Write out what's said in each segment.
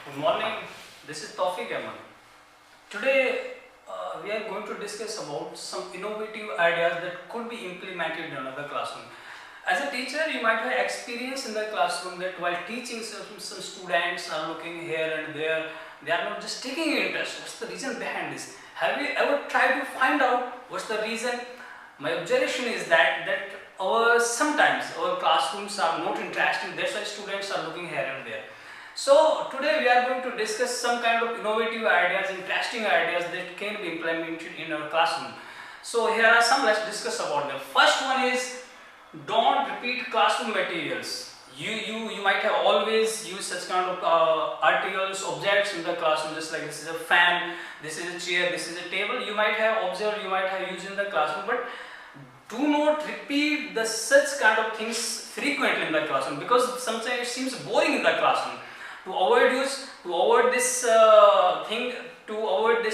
Good morning, this is Tawfiq Ahmed. Today we are going to discuss about some innovative ideas that could be implemented in another classroom. As a teacher, you might have experience in the classroom that while teaching some students are looking here and there, they are not just taking interest. What's the reason behind this? Have you ever tried to find out what's the reason? My observation is that sometimes our classrooms are not interesting, that's why students are looking here and there. So today we are going to discuss some kind of innovative ideas, interesting ideas that can be implemented in our classroom. So here are some, let's discuss about them. First one is, don't repeat classroom materials. You might have always used such kind of articles, objects in the classroom, just like this is a fan, this is a chair, this is a table. You might have observed, you might have used in the classroom, but do not repeat the such kind of things frequently in the classroom, because sometimes it seems boring in the classroom. To avoid this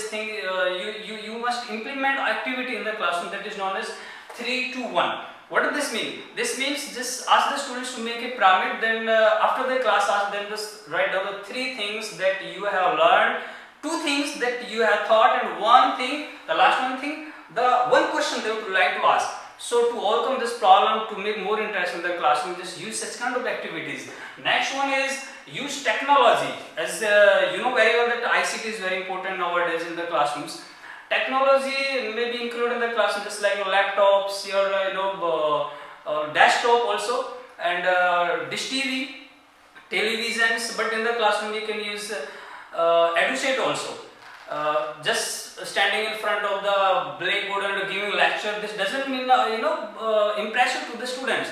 thing, you must implement activity in the classroom that is known as 3-2-1. What does this mean? This means just ask the students to make a pyramid, then after the class ask them to write down the 3 things that you have learned, 2 things that you have thought, and 1 thing, the last one thing, the 1 question they would like to ask. So to overcome this problem, to make more interest in the classroom, just use such kind of activities. Next one is, use technology. As you know very well that ICT is very important nowadays in the classrooms. Technology may be included in the classroom, just like your laptops, your desktop also, and dish TV, televisions. But in the classroom you can use EduSet also. Just standing in front of the blackboard and giving lecture, this doesn't mean impressive to the students.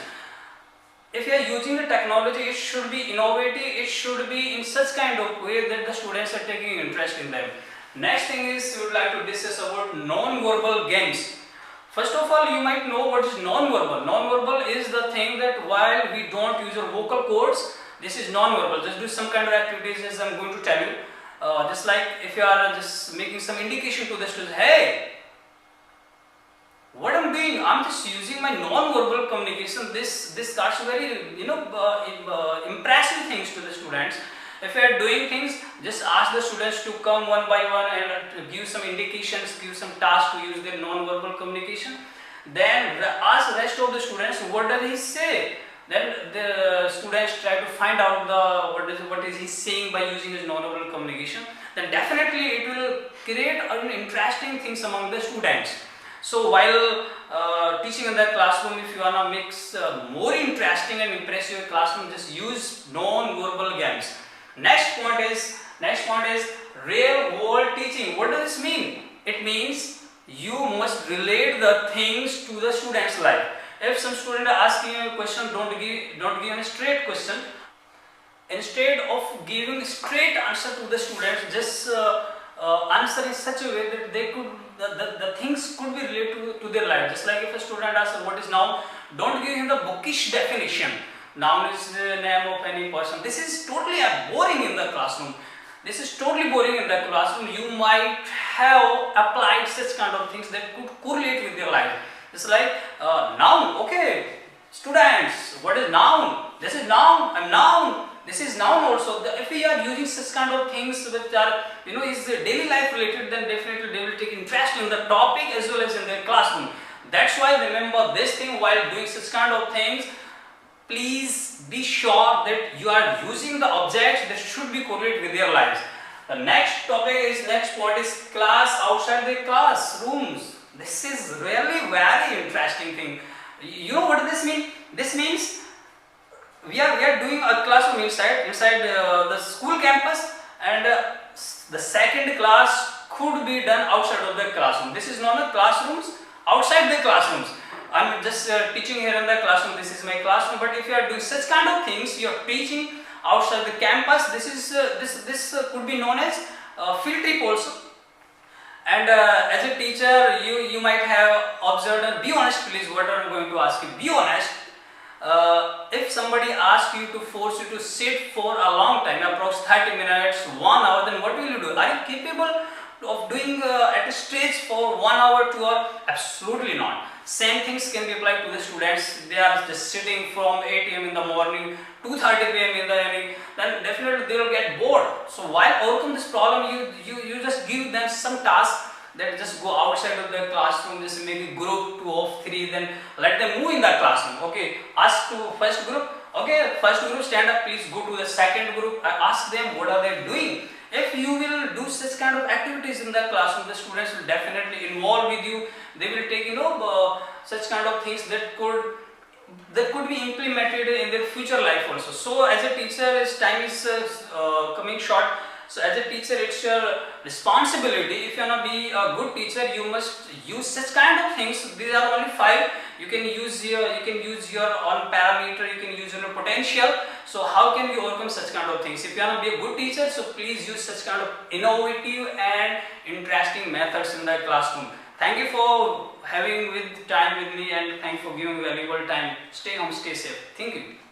If you are using the technology, it should be innovative, it should be in such kind of way that the students are taking interest in them. Next thing is, we would like to discuss about non-verbal games. First of all, you might know what is non-verbal. Non-verbal is the thing that while we don't use your vocal cords, this is non-verbal. Just do some kind of activities as I am going to tell you. Just like if you are just making some indication to the students, hey, what I'm doing, I'm just using my non-verbal communication. This starts very impressive things to the students. If you are doing things, just ask the students to come one by one and give some indications, give some tasks to use their non-verbal communication. Then ask the rest of the students, what does he say? Then the students try to find out what is he saying by using his non-verbal communication. Then definitely it will create an interesting things among the students. So while teaching in the classroom, if you want to make more interesting and impressive classroom, just use non-verbal games. Next point is real world teaching. What does this mean? It means you must relate the things to the student's life. If some student are asking you a question, don't give a straight question. Instead of giving straight answer to the students, just answer in such a way that they could the things could be related to their life. Just like if a student asks what is noun, don't give him the bookish definition. Noun is the name of any person. This is totally boring in the classroom. This is totally boring in the classroom. You might have applied such kind of things that could correlate with your life. It's like noun. Okay, students, what is noun? This is noun. And noun. This is noun also. If we are using such kind of things which are is daily life related, then definitely they will take interest in the topic as well as in their classroom. That's why remember this thing while doing such kind of things. Please be sure that you are using the objects that should be correlated with your lives. The next point is class outside the classrooms. This is really very interesting thing. You know what this means? This means we are doing a classroom inside the school campus, and the second class could be done outside of the classroom. This is known as classrooms outside the classrooms. I'm just teaching here in the classroom. This is my classroom. But if you are doing such kind of things, you are teaching outside the campus. This could be known as field trip also. And as a teacher, you might have observed, and be honest please, what I'm going to ask you, be honest. If somebody asks you to force you to sit for a long time, approx 30 minutes, 1 hour, then what will you do? Are you capable of doing at a stage for 1 hour, 2 hours? Absolutely not. Same things can be applied to the students. They are just sitting from 8 AM in the morning to 2:30 PM in the evening. Then definitely they will get bored. bored. So while overcome this problem, you just give them some task, that just go outside of the classroom, just make a group 2 of 3, then let them move in that classroom. Okay, ask to first group, okay, first group stand up, please go to the second group. I ask them what are they doing. If you will do such kind of activities in the classroom, the students will definitely involve with you. They will take such kind of things that could be implemented in their future life also. So as a teacher, as time is coming short, so as a teacher, it's your responsibility. If you want to be a good teacher, you must use such kind of things. These are only 5. You can use your own parameter, you can use your potential. So how can we overcome such kind of things? If you want to be a good teacher, so please use such kind of innovative and interesting methods in the classroom. Thank you for having time with me, and thank you for giving valuable time. Stay home, stay safe. Thank you.